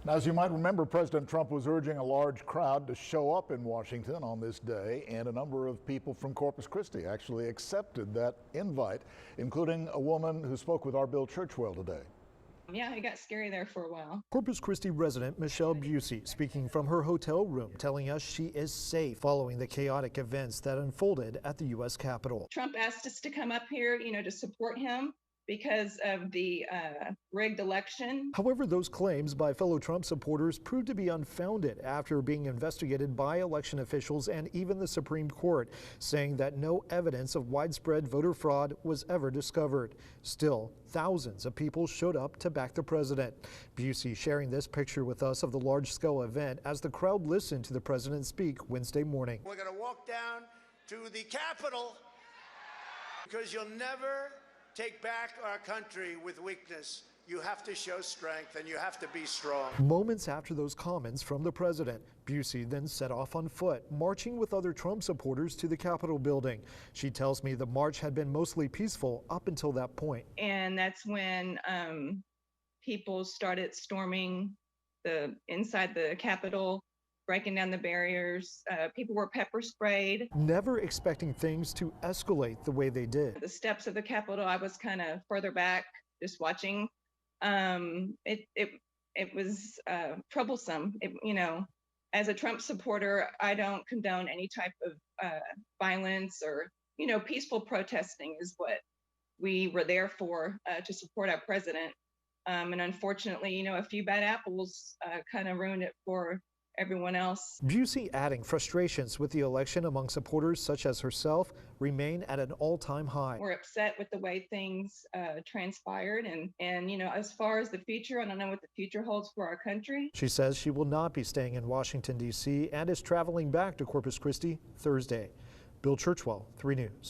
Now, as you might remember, President Trump was urging a large crowd to show up in Washington on this day, and a number of people from Corpus Christi actually accepted that invite, including a woman who spoke with our Bill Churchwell today. Yeah, it got scary there for a while. Corpus Christi resident Michelle Busey speaking from her hotel room, telling us she is safe following the chaotic events that unfolded at the U.S. Capitol. Trump asked us to come up here, to support him because of the rigged election. However, those claims by fellow Trump supporters proved to be unfounded after being investigated by election officials and even the Supreme Court, saying that no evidence of widespread voter fraud was ever discovered. Still, thousands of people showed up to back the president. Busey sharing this picture with us of the large-scale event as the crowd listened to the president speak Wednesday morning. We're going to walk down to the Capitol because you'll never take back our country with weakness. You have to show strength and you have to be strong. Moments after those comments from the president, Busey then set off on foot, marching with other Trump supporters to the Capitol building. She tells me the march had been mostly peaceful up until that point. And that's when people started storming inside the Capitol, breaking down the barriers. People were pepper sprayed. Never expecting things to escalate the way they did. The steps of the Capitol, I was kind of further back, just watching. It was troublesome. As a Trump supporter, I don't condone any type of violence or, peaceful protesting is what we were there for, to support our president. And unfortunately, a few bad apples kind of ruined it for everyone else. Busey adding frustrations with the election among supporters such as herself remain at an all-time high. We're upset with the way things transpired, and as far as the future, I don't know what the future holds for our country. She says she will not be staying in Washington, D.C. and is traveling back to Corpus Christi Thursday. Bill Churchwell, 3 News.